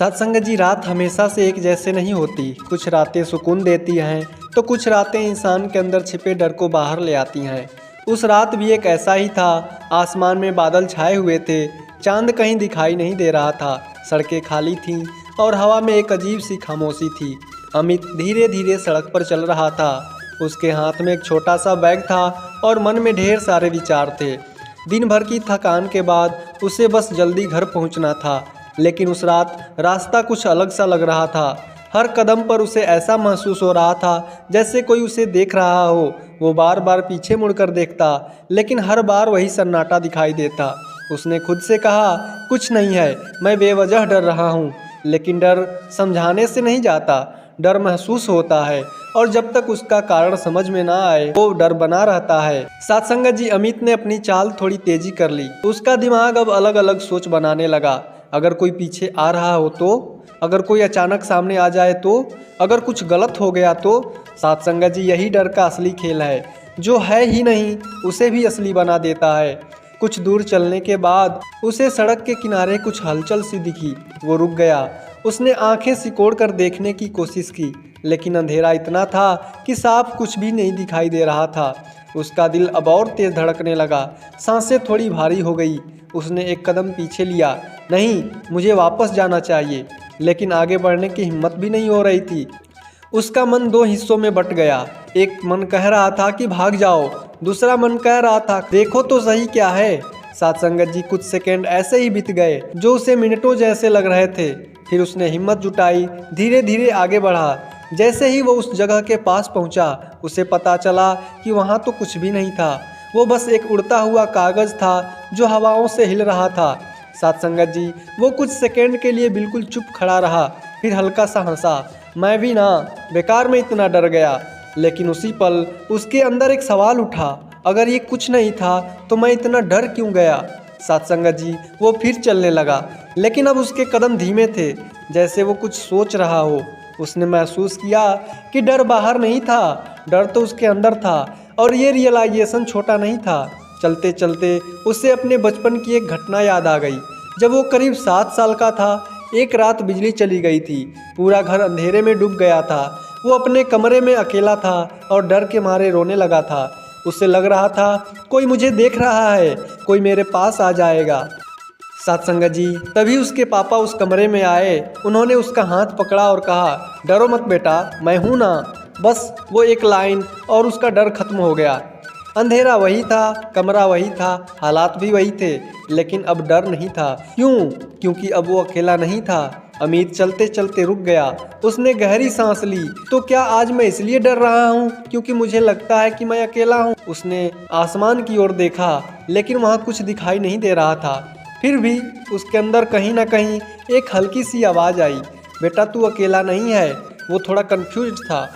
सत्संग जी, रात हमेशा से एक जैसे नहीं होती। कुछ रातें सुकून देती हैं तो कुछ रातें इंसान के अंदर छिपे डर को बाहर ले आती हैं। उस रात भी एक ऐसा ही था। आसमान में बादल छाए हुए थे, चांद कहीं दिखाई नहीं दे रहा था, सड़कें खाली थीं और हवा में एक अजीब सी खामोशी थी। अमित धीरे धीरे सड़क पर चल रहा था। उसके हाथ में एक छोटा सा बैग था और मन में ढेर सारे विचार थे। दिन भर की थकान के बाद उसे बस जल्दी घर पहुंचना था, लेकिन उस रात रास्ता कुछ अलग सा लग रहा था। हर कदम पर उसे ऐसा महसूस हो रहा था जैसे कोई उसे देख रहा हो। वो बार बार पीछे मुड़कर देखता, लेकिन हर बार वही सन्नाटा दिखाई देता। उसने खुद से कहा, कुछ नहीं है, मैं बेवजह डर रहा हूँ। लेकिन डर समझाने से नहीं जाता, डर महसूस होता है, और जब तक उसका कारण समझ में ना आए वो डर बना रहता है। सत्संग जी, अमित ने अपनी चाल थोड़ी तेजी कर ली। उसका दिमाग अब अलग अलग सोच बनाने लगा। अगर कोई पीछे आ रहा हो तो, अगर कोई अचानक सामने आ जाए तो, अगर कुछ गलत हो गया तो। सत्संग जी, यही डर का असली खेल है। जो है ही नहीं उसे भी असली बना देता है। कुछ दूर चलने के बाद उसे सड़क के किनारे कुछ हलचल सी दिखी। वो रुक गया। उसने आंखें सिकोड़ कर देखने की कोशिश की, लेकिन अंधेरा इतना था कि साफ कुछ भी नहीं दिखाई दे रहा था। उसका दिल अब और तेज धड़कने लगा, सांसें थोड़ी भारी हो गई। उसने एक कदम पीछे लिया। नहीं, मुझे वापस जाना चाहिए, लेकिन आगे बढ़ने की हिम्मत भी नहीं हो रही थी। उसका मन दो हिस्सों में बट गया। एक मन कह रहा था कि भाग जाओ, दूसरा मन कह रहा था देखो तो सही क्या है। सत्संग जी, कुछ सेकंड ऐसे ही बीत गए जो उसे मिनटों जैसे लग रहे थे। फिर उसने हिम्मत जुटाई, धीरे धीरे आगे बढ़ा। जैसे ही वो उस जगह के पास पहुंचा, उसे पता चला कि वहां तो कुछ भी नहीं था। वो बस एक उड़ता हुआ कागज था जो हवाओं से हिल रहा था। सत्संग जी, वो कुछ सेकंड के लिए बिल्कुल चुप खड़ा रहा, फिर हल्का सा हंसा। मैं भी ना, बेकार में इतना डर गया। लेकिन उसी पल उसके अंदर एक सवाल उठा, अगर ये कुछ नहीं था तो मैं इतना डर क्यों गया। सत्संग जी, वो फिर चलने लगा, लेकिन अब उसके कदम धीमे थे, जैसे वो कुछ सोच रहा हो। उसने महसूस किया कि डर बाहर नहीं था, डर तो उसके अंदर था, और ये रियलाइजेशन छोटा नहीं था। चलते चलते उसे अपने बचपन की एक घटना याद आ गई। जब वो करीब 7 साल का था, एक रात बिजली चली गई थी। पूरा घर अंधेरे में डूब गया था। वो अपने कमरे में अकेला था और डर के मारे रोने लगा था। उसे लग रहा था कोई मुझे देख रहा है, कोई मेरे पास आ जाएगा। सत्संग जी, तभी उसके पापा उस कमरे में आए। उन्होंने उसका हाथ पकड़ा और कहा, डरो मत बेटा, मैं हूँ ना। बस वो एक लाइन और उसका डर खत्म हो गया। अंधेरा वही था, कमरा वही था, हालात भी वही थे, लेकिन अब डर नहीं था। क्यों? क्योंकि अब वो अकेला नहीं था। अमित चलते चलते रुक गया। उसने गहरी सांस ली। तो क्या आज मैं इसलिए डर रहा हूँ क्योंकि मुझे लगता है कि मैं अकेला हूँ? उसने आसमान की ओर देखा, लेकिन वहाँ कुछ दिखाई नहीं दे रहा था। फिर भी उसके अंदर कहीं ना कहीं एक हल्की सी आवाज़ आई, बेटा तू अकेला नहीं है। वो थोड़ा कंफ्यूज था,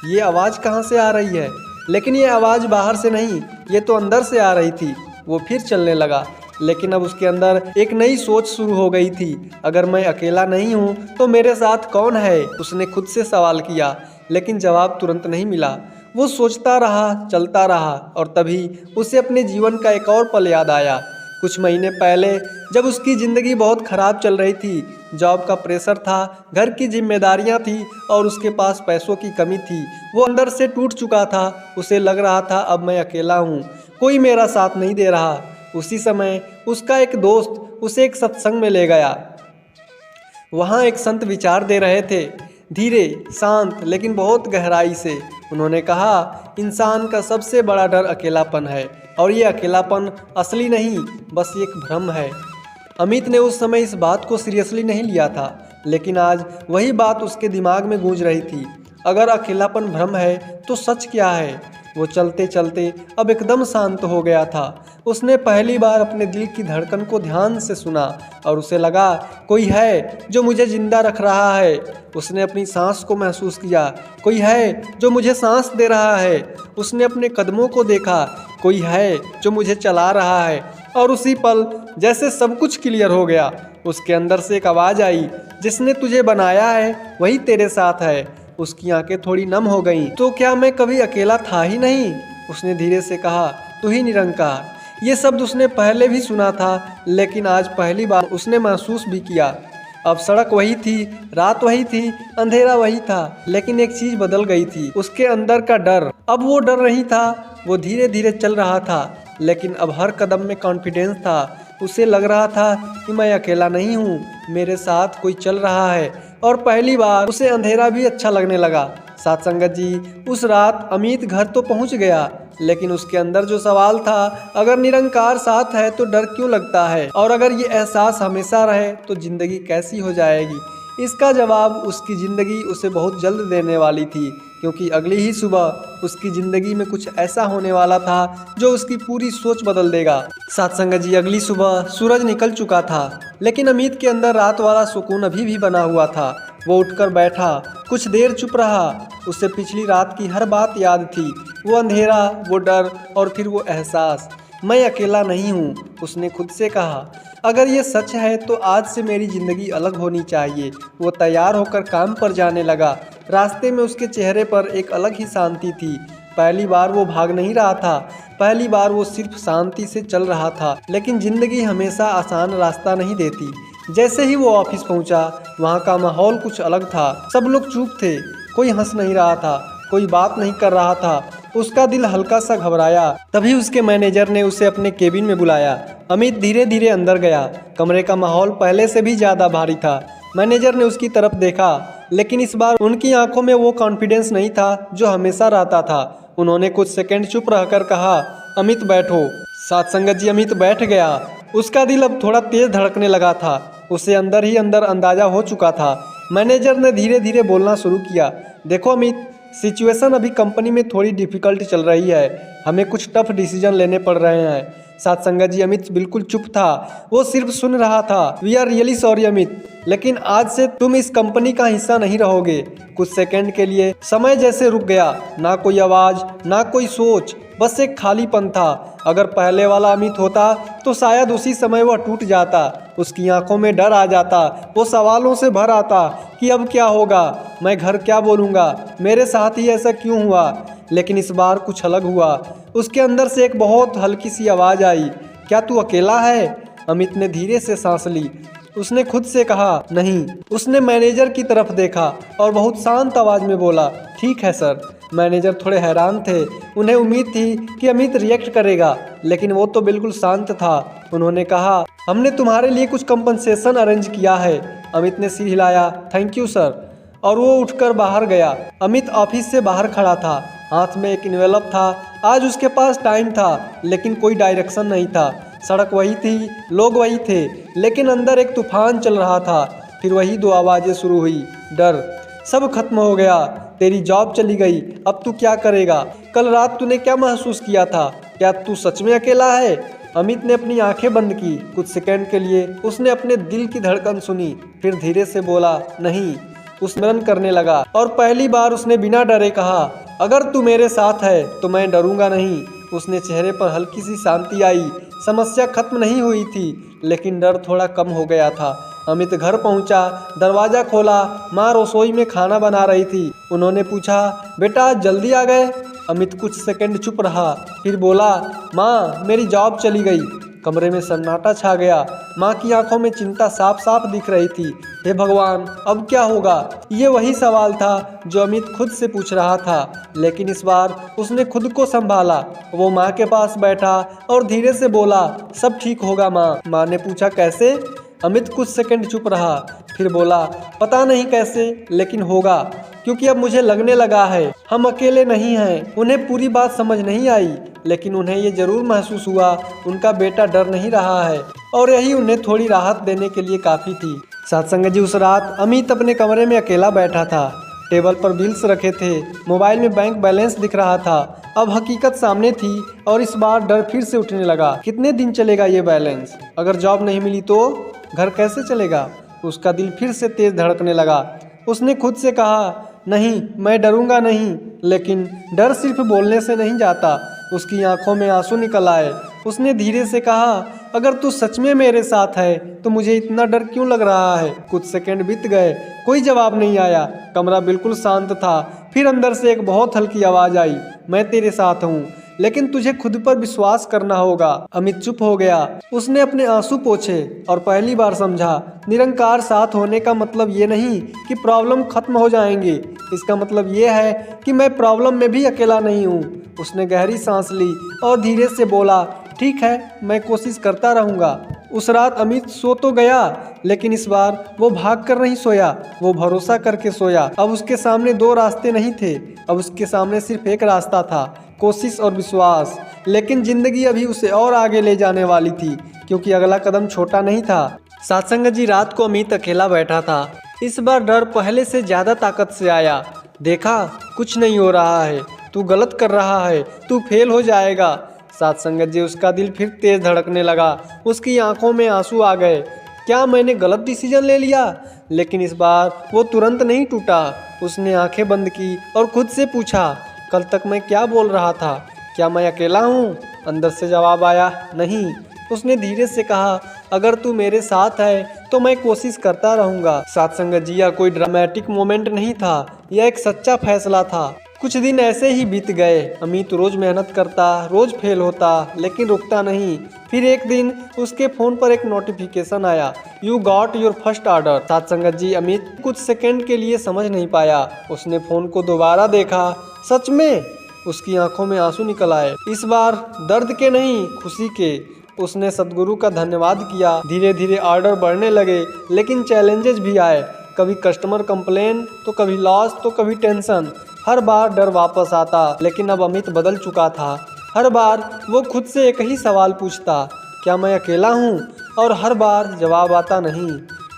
ये आवाज़ कहाँ से आ रही है? लेकिन ये आवाज़ बाहर से नहीं, ये तो अंदर से आ रही थी। वो फिर चलने लगा, लेकिन अब उसके अंदर एक नई सोच शुरू हो गई थी। अगर मैं अकेला नहीं हूँ तो मेरे साथ कौन है? उसने खुद से सवाल किया, लेकिन जवाब तुरंत नहीं मिला। वो सोचता रहा, चलता रहा, और तभी उसे अपने जीवन का एक और पल याद आया। कुछ महीने पहले जब उसकी ज़िंदगी बहुत ख़राब चल रही थी, जॉब का प्रेशर था, घर की जिम्मेदारियां थी और उसके पास पैसों की कमी थी। वो अंदर से टूट चुका था। उसे लग रहा था अब मैं अकेला हूँ, कोई मेरा साथ नहीं दे रहा। उसी समय उसका एक दोस्त उसे एक सत्संग में ले गया। वहाँ एक संत विचार दे रहे थे, धीरे, शांत, लेकिन बहुत गहराई से। उन्होंने कहा, इंसान का सबसे बड़ा डर अकेलापन है, और ये अकेलापन असली नहीं, बस एक भ्रम है। अमित ने उस समय इस बात को सीरियसली नहीं लिया था, लेकिन आज वही बात उसके दिमाग में गूंज रही थी। अगर अकेलापन भ्रम है तो सच क्या है? वो चलते चलते अब एकदम शांत हो गया था। उसने पहली बार अपने दिल की धड़कन को ध्यान से सुना, और उसे लगा कोई है जो मुझे जिंदा रख रहा है। उसने अपनी सांस को महसूस किया, कोई है जो मुझे सांस दे रहा है। उसने अपने कदमों को देखा, कोई है जो मुझे चला रहा है। और उसी पल जैसे सब कुछ क्लियर हो गया। उसके अंदर से एक आवाज़ आई, जिसने तुझे बनाया है वही तेरे साथ है। उसकी आंखें थोड़ी नम हो गईं। तो क्या मैं कभी अकेला था ही नहीं? उसने धीरे से कहा, तू ही निरंकार। ये शब्द उसने पहले भी सुना था, लेकिन आज पहली बार उसने महसूस भी किया। अब सड़क वही थी, रात वही थी, अंधेरा वही था, लेकिन एक चीज बदल गई थी, उसके अंदर का डर। अब वो डर नहीं था, वो धीरे धीरे चल रहा था, लेकिन अब हर कदम में कॉन्फिडेंस था। उसे लग रहा था कि मैं अकेला नहीं हूँ, मेरे साथ कोई चल रहा है। और पहली बार उसे अंधेरा भी अच्छा लगने लगा। साथ संगत जी, उस रात अमित घर तो पहुँच गया, लेकिन उसके अंदर जो सवाल था, अगर निरंकार साथ है तो डर क्यों लगता है, और अगर ये एहसास हमेशा रहे तो जिंदगी कैसी हो जाएगी। इसका जवाब उसकी ज़िंदगी उसे बहुत जल्द देने वाली थी, क्योंकि अगली ही सुबह उसकी ज़िंदगी में कुछ ऐसा होने वाला था जो उसकी पूरी सोच बदल देगा। साथ संगत जी, अगली सुबह सूरज निकल चुका था, लेकिन अमित के अंदर रात वाला सुकून अभी भी बना हुआ था। वो उठकर बैठा, कुछ देर चुप रहा। उसे पिछली रात की हर बात याद थी, वो अंधेरा, वो डर और फिर वो एहसास। मैं अकेला नहीं हूँ, उसने खुद से कहा। अगर ये सच है तो आज से मेरी ज़िंदगी अलग होनी चाहिए। वो तैयार होकर काम पर जाने लगा। रास्ते में उसके चेहरे पर एक अलग ही शांति थी। पहली बार वो भाग नहीं रहा था, पहली बार वो सिर्फ शांति से चल रहा था। लेकिन ज़िंदगी हमेशा आसान रास्ता नहीं देती। जैसे ही वो ऑफिस पहुंचा, वहाँ का माहौल कुछ अलग था। सब लोग चुप थे, कोई हंस नहीं रहा था, कोई बात नहीं कर रहा था। उसका दिल हल्का सा घबराया। तभी उसके मैनेजर ने उसे अपने केबिन में बुलाया। अमित धीरे धीरे अंदर गया। कमरे का माहौल पहले से भी ज़्यादा भारी था। मैनेजर ने उसकी तरफ देखा, लेकिन इस बार उनकी आंखों में वो कॉन्फिडेंस नहीं था जो हमेशा रहता था। उन्होंने कुछ सेकंड चुप रहकर कहा, अमित बैठो। साथ संगत जी, अमित बैठ गया। उसका दिल अब थोड़ा तेज धड़कने लगा था। उसे अंदर ही अंदर अंदाजा हो चुका था। मैनेजर ने धीरे धीरे बोलना शुरू किया, देखो अमित, सिचुएशन अभी कंपनी में थोड़ी डिफ़िकल्ट चल रही है, हमें कुछ टफ डिसीजन लेने पड़ रहे हैं। साथ संगत जी, अमित बिल्कुल चुप था, वो सिर्फ सुन रहा था। We are really sorry Amit, लेकिन आज से तुम इस कंपनी का हिस्सा नहीं रहोगे। कुछ सेकंड के लिए समय जैसे रुक गया, ना कोई आवाज़, ना कोई सोच, बस एक खालीपन था। अगर पहले वाला अमित होता तो शायद उसी समय वह टूट जाता। उसकी आंखों में डर आ जाता, वो सवालों से भर आता कि अब क्या होगा, मैं घर क्या बोलूँगा, मेरे साथ ही ऐसा क्यों हुआ। लेकिन इस बार कुछ अलग हुआ। उसके अंदर से एक बहुत हल्की सी आवाज़ आई, क्या तू अकेला है? अमित ने धीरे से सांस ली। उसने खुद से कहा, नहीं। उसने मैनेजर की तरफ देखा और बहुत शांत आवाज़ में बोला, ठीक है सर। मैनेजर थोड़े हैरान थे। उन्हें उम्मीद थी कि अमित रिएक्ट करेगा, लेकिन वो तो बिल्कुल शांत था। उन्होंने कहा, हमने तुम्हारे लिए कुछ कंपनसेशन अरेंज किया है। अमित ने सिर हिलाया, थैंक यू सर, और वो उठकर बाहर गया। अमित ऑफिस से बाहर खड़ा था, हाथ में एक इन्वेलप था। आज उसके पास टाइम था, लेकिन कोई डायरेक्शन नहीं था। सड़क वही थी, लोग वही थे, लेकिन अंदर एक तूफान चल रहा था। फिर वही दो आवाज़ें शुरू हुई, डर, सब खत्म हो गया, तेरी जॉब चली गई, अब तू क्या करेगा? कल रात तूने क्या महसूस किया था? क्या तू सच में अकेला है? अमित ने अपनी आंखें बंद की। कुछ सेकंड के लिए उसने अपने दिल की धड़कन सुनी, फिर धीरे से बोला, नहीं। उस स्मरण करने लगा और पहली बार उसने बिना डरे कहा, अगर तू मेरे साथ है तो मैं डरूंगा नहीं। उसने चेहरे पर हल्की सी शांति आई। समस्या खत्म नहीं हुई थी, लेकिन डर थोड़ा कम हो गया था। अमित घर पहुंचा, दरवाज़ा खोला, माँ रसोई में खाना बना रही थी। उन्होंने पूछा, बेटा आज जल्दी आ गए? अमित कुछ सेकंड चुप रहा, फिर बोला, माँ मेरी जॉब चली गई। कमरे में सन्नाटा छा गया। माँ की आंखों में चिंता साफ साफ दिख रही थी। हे भगवान, अब क्या होगा? ये वही सवाल था जो अमित खुद से पूछ रहा था, लेकिन इस बार उसने खुद को संभाला। वो माँ के पास बैठा और धीरे से बोला, सब ठीक होगा माँ। माँ ने पूछा, कैसे? अमित कुछ सेकंड चुप रहा, फिर बोला, पता नहीं कैसे, लेकिन होगा, क्योंकि अब मुझे लगने लगा है हम अकेले नहीं हैं। उन्हें पूरी बात समझ नहीं आई, लेकिन उन्हें ये जरूर महसूस हुआ उनका बेटा डर नहीं रहा है, और यही उन्हें थोड़ी राहत देने के लिए काफ़ी थी। साथ संगत जी, उस रात अमित अपने कमरे में अकेला बैठा था। टेबल पर बिल्स रखे थे, मोबाइल में बैंक बैलेंस दिख रहा था। अब हकीकत सामने थी और इस बार डर फिर से उठने लगा। कितने दिन चलेगा ये बैलेंस? अगर जॉब नहीं मिली तो घर कैसे चलेगा? उसका दिल फिर से तेज धड़कने लगा। उसने खुद से कहा, नहीं मैं डरूंगा नहीं। लेकिन डर सिर्फ बोलने से नहीं जाता। उसकी आंखों में आंसू निकल आए। उसने धीरे से कहा, अगर तू सच में मेरे साथ है तो मुझे इतना डर क्यों लग रहा है? कुछ सेकंड बीत गए, कोई जवाब नहीं आया। कमरा बिल्कुल शांत था। फिर अंदर से एक बहुत हल्की आवाज़ आई, मैं तेरे साथ हूँ। लेकिन तुझे खुद पर विश्वास करना होगा। अमित चुप हो गया। उसने अपने आंसू पोंछे और पहली बार समझा निरंकार साथ होने का मतलब ये नहीं कि प्रॉब्लम खत्म हो जाएंगी। इसका मतलब ये है कि मैं प्रॉब्लम में भी अकेला नहीं हूँ। उसने गहरी सांस ली और धीरे से बोला, ठीक है, मैं कोशिश करता रहूँगा। उस रात अमित सो तो गया, लेकिन इस बार वो भाग कर नहीं सोया, वो भरोसा करके सोया। अब उसके सामने दो रास्ते नहीं थे, अब उसके सामने सिर्फ एक रास्ता था, कोशिश और विश्वास। लेकिन जिंदगी अभी उसे और आगे ले जाने वाली थी, क्योंकि अगला कदम छोटा नहीं था। सत्संग जी, रात को अमित अकेला बैठा था। इस बार डर पहले से ज्यादा ताकत से आया। देखा, कुछ नहीं हो रहा है, तू गलत कर रहा है, तू फेल हो जाएगा। सत्संग जी, उसका दिल फिर तेज धड़कने लगा। उसकी आंखों में आंसू आ गए। क्या मैंने गलत डिसीजन ले लिया? लेकिन इस बार वो तुरंत नहीं टूटा। उसने आंखें बंद की और खुद से पूछा, कल तक मैं क्या बोल रहा था? क्या मैं अकेला हूँ? अंदर से जवाब आया, नहीं। उसने धीरे से कहा, अगर तू मेरे साथ है तो मैं कोशिश करता रहूँगा। सत्संग जी, यह कोई ड्रामेटिक मोमेंट नहीं था, यह एक सच्चा फैसला था। कुछ दिन ऐसे ही बीत गए। अमित रोज मेहनत करता, रोज फेल होता, लेकिन रुकता नहीं। फिर एक दिन उसके फोन पर एक नोटिफिकेशन आया, you got your first order. सत्संग जी, अमित कुछ सेकंड के लिए समझ नहीं पाया। उसने फोन को दोबारा देखा। सच में? उसकी आंखों में आंसू निकल आए। इस बार दर्द के नहीं, खुशी के। उसने सदगुरु का धन्यवाद किया। धीरे धीरे ऑर्डर बढ़ने लगे, लेकिन चैलेंजेस भी आए। कभी कस्टमर कंप्लेन, तो कभी लॉस, तो कभी टेंशन। हर बार डर वापस आता, लेकिन अब अमित बदल चुका था। हर बार वो खुद से एक ही सवाल पूछता, क्या मैं अकेला हूँ? और हर बार जवाब आता नहीं।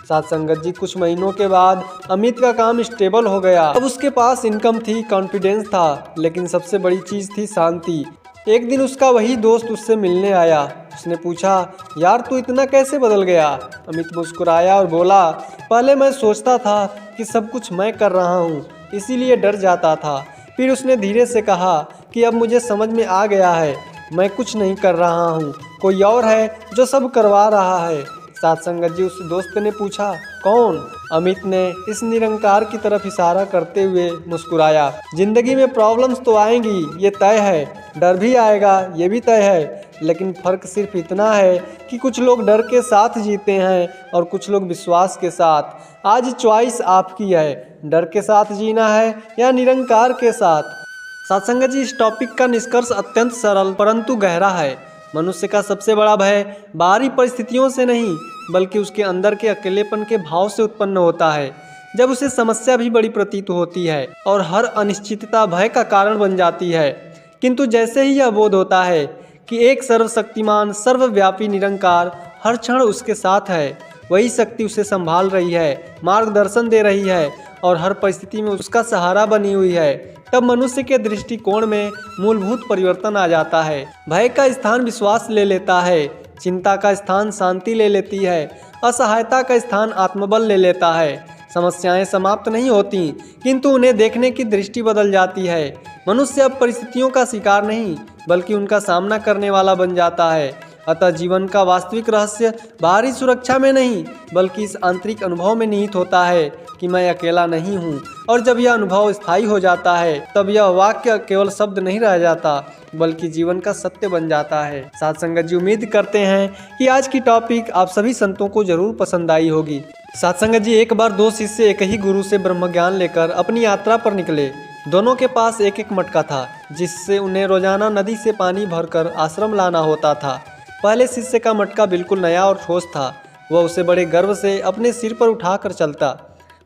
सत्संगत जी, कुछ महीनों के बाद अमित का काम स्टेबल हो गया। अब उसके पास इनकम थी, कॉन्फिडेंस था, लेकिन सबसे बड़ी चीज़ थी शांति। एक दिन उसका वही दोस्त उससे मिलने आया। उसने पूछा, यार तू इतना कैसे बदल गया? अमित मुस्कुराया और बोला, पहले मैं सोचता था कि सब कुछ मैं कर रहा हूँ, इसीलिए डर जाता था। फिर उसने धीरे से कहा कि अब मुझे समझ में आ गया है, मैं कुछ नहीं कर रहा हूँ, कोई और है जो सब करवा रहा है। सत्संगत जी, उस दोस्त ने पूछा, कौन? अमित ने इस निरंकार की तरफ इशारा करते हुए मुस्कुराया। जिंदगी में प्रॉब्लम्स तो आएंगी, ये तय है, डर भी आएगा, ये भी तय है, लेकिन फर्क सिर्फ इतना है कि कुछ लोग डर के साथ जीते हैं और कुछ लोग विश्वास के साथ। आज चॉइस आपकी है, डर के साथ जीना है या निरंकार के साथ। सत्संगत जी, इस टॉपिक का निष्कर्ष अत्यंत सरल परंतु गहरा है। मनुष्य का सबसे बड़ा भय बाहरी परिस्थितियों से नहीं, बल्कि उसके अंदर के अकेलेपन के भाव से उत्पन्न होता है। जब उसे समस्या भी बड़ी प्रतीत होती है और हर अनिश्चितता भय का कारण बन जाती है, किंतु जैसे ही यह बोध होता है कि एक सर्वशक्तिमान सर्वव्यापी निरंकार हर क्षण उसके साथ है, वही शक्ति उसे संभाल रही है, मार्गदर्शन दे रही है और हर परिस्थिति में उसका सहारा बनी हुई है, तब मनुष्य के दृष्टिकोण में मूलभूत परिवर्तन आ जाता है। भय का स्थान विश्वास ले लेता है, चिंता का स्थान शांति ले लेती है, असहायता का स्थान आत्मबल ले लेता है। समस्याएं समाप्त नहीं होती, किंतु उन्हें देखने की दृष्टि बदल जाती है। मनुष्य अब परिस्थितियों का शिकार नहीं, बल्कि उनका सामना करने वाला बन जाता है। अतः जीवन का वास्तविक रहस्य बाहरी सुरक्षा में नहीं, बल्कि इस आंतरिक अनुभव में निहित होता है कि मैं अकेला नहीं हूँ। और जब यह अनुभव स्थायी हो जाता है, तब यह वाक्य केवल शब्द नहीं रह जाता, बल्कि जीवन का सत्य बन जाता है। सत्संगत जी, उम्मीद करते हैं कि आज की टॉपिक आप सभी संतों को जरूर पसंद आई होगी। सत्संगत जी, एक बार दो शिष्य एक ही गुरु से ब्रह्म ज्ञान लेकर अपनी यात्रा पर निकले। दोनों के पास एक एक मटका था, जिससे उन्हें रोजाना नदी से पानी भरकर आश्रम लाना होता था। पहले शिष्य का मटका बिल्कुल नया और ठोस था। वह उसे बड़े गर्व से अपने सिर पर उठाकर चलता।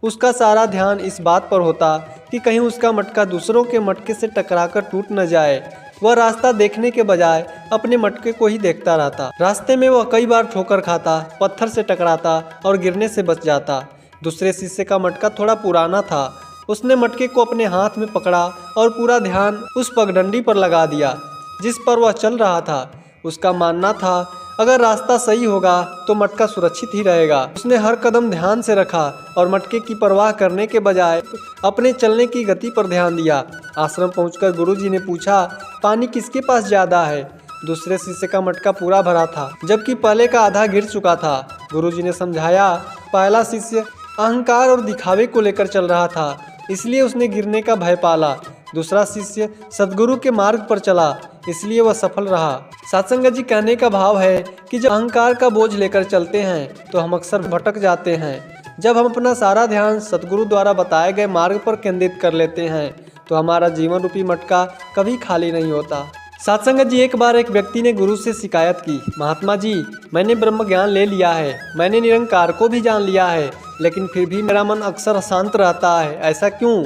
उसका सारा ध्यान इस बात पर होता कि कहीं उसका मटका दूसरों के मटके से टकराकर टूट न जाए। वह रास्ता देखने के बजाय अपने मटके को ही देखता रहता। रास्ते में वह कई बार ठोकर खाता, पत्थर से टकराता और गिरने से बच जाता। दूसरे शिष्य का मटका थोड़ा पुराना था। उसने मटके को अपने हाथ में पकड़ा और पूरा ध्यान उस पगडंडी पर लगा दिया जिस पर वह चल रहा था। उसका मानना था, अगर रास्ता सही होगा तो मटका सुरक्षित ही रहेगा। उसने हर कदम ध्यान से रखा और मटके की परवाह करने के बजाय अपने चलने की गति पर ध्यान दिया। आश्रम पहुंचकर गुरुजी ने पूछा, पानी किसके पास ज़्यादा है? दूसरे शिष्य का मटका पूरा भरा था, जबकि पहले का आधा गिर चुका था। गुरुजी ने समझाया, पहला शिष्य अहंकार और दिखावे को लेकर चल रहा था, इसलिए उसने गिरने का भय पाला। दूसरा शिष्य सद्गुरु के मार्ग पर चला, इसलिए वह सफल रहा। सत्संग जी कहने का भाव है कि जब अहंकार का बोझ लेकर चलते हैं तो हम अक्सर भटक जाते हैं। जब हम अपना सारा ध्यान सद्गुरु द्वारा बताए गए मार्ग पर केंद्रित कर लेते हैं तो हमारा जीवन रूपी मटका कभी खाली नहीं होता। सत्संग जी, एक बार एक व्यक्ति ने गुरु से शिकायत की, महात्मा जी, मैंने ब्रह्म ज्ञान ले लिया है, मैंने निरंकार को भी जान लिया है, लेकिन फिर भी मेरा मन अक्सर अशांत रहता है, ऐसा क्यों?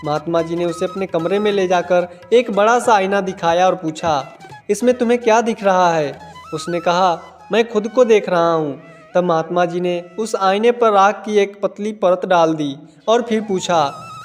महात्मा जी ने उसे अपने कमरे में ले जाकर एक बड़ा सा आईना दिखाया और पूछा, इसमें तुम्हें क्या दिख रहा है? उसने कहा, मैं खुद को देख रहा हूँ। तब महात्मा जी ने उस आईने पर राख की एक पतली परत डाल दी और फिर पूछा,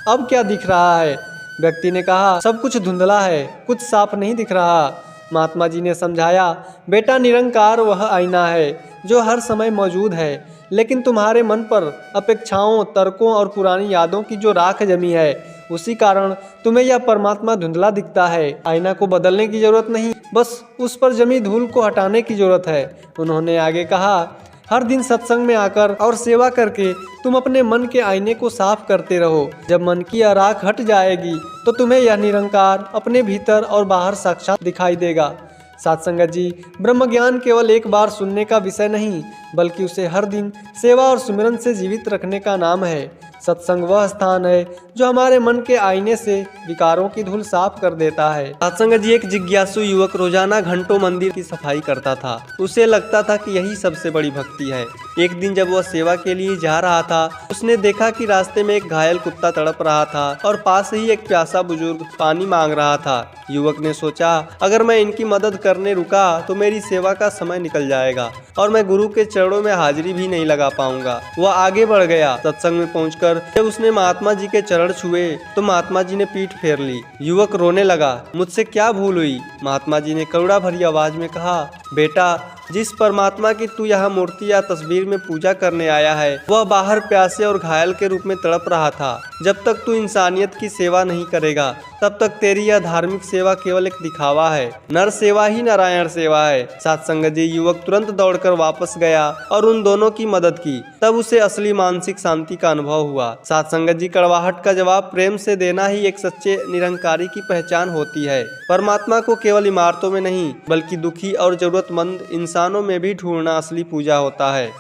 अब क्या दिख रहा है? व्यक्ति ने कहा, सब कुछ धुंधला है, कुछ साफ नहीं दिख रहा। महात्मा जी ने समझाया, बेटा, निरंकार वह आईना है जो हर समय मौजूद है, लेकिन तुम्हारे मन पर अपेक्षाओं, तर्कों और पुरानी यादों की जो राख जमी है, उसी कारण तुम्हें यह परमात्मा धुंधला दिखता है। आईना को बदलने की जरूरत नहीं, बस उस पर जमी धूल को हटाने की जरूरत है। उन्होंने आगे कहा, हर दिन सत्संग में आकर और सेवा करके तुम अपने मन के आईने को साफ करते रहो। जब मन की राख हट जाएगी तो तुम्हें यह निरंकार अपने भीतर और बाहर साक्षात दिखाई देगा। सत्संग जी, ब्रह्म ज्ञान केवल एक बार सुनने का विषय नहीं, बल्कि उसे हर दिन सेवा और सुमिरन से जीवित रखने का नाम है। सत्संग वह स्थान है जो हमारे मन के आईने से विकारों की धूल साफ कर देता है। सत्संग जी, एक जिज्ञासु युवक रोजाना घंटों मंदिर की सफाई करता था। उसे लगता था कि यही सबसे बड़ी भक्ति है। एक दिन जब वह सेवा के लिए जा रहा था, उसने देखा कि रास्ते में एक घायल कुत्ता तड़प रहा था और पास ही एक प्यासा बुजुर्ग पानी मांग रहा था। युवक ने सोचा, अगर मैं इनकी मदद करने रुका तो मेरी सेवा का समय निकल जाएगा और मैं गुरु के चरणों में हाजिरी भी नहीं लगा पाऊंगा। वह आगे बढ़ गया। सत्संग में पहुंचकर जब उसने महात्मा जी के चरण छुए तो महात्मा जी ने पीठ फेर ली। युवक रोने लगा, मुझसे क्या भूल हुई? महात्मा जी ने करुणा भरी आवाज में कहा, बेटा, जिस परमात्मा की तू यहाँ मूर्ति या तस्वीर में पूजा करने आया है, वह बाहर प्यासे और घायल के रूप में तड़प रहा था। जब तक तू इंसानियत की सेवा नहीं करेगा, तब तक तेरी यह धार्मिक सेवा केवल एक दिखावा है। नर सेवा ही नारायण सेवा है। सत्संग जी, युवक तुरंत दौड़कर वापस गया और उन दोनों की मदद की। तब उसे असली मानसिक शांति का अनुभव हुआ। सत्संग जी, कड़वाहट का जवाब प्रेम से देना ही एक सच्चे निरंकारी की पहचान होती है। परमात्मा को केवल इमारतों में नहीं, बल्कि दुखी और जरूरतमंद इंसानों में भी ढूंढना असली पूजा होता है।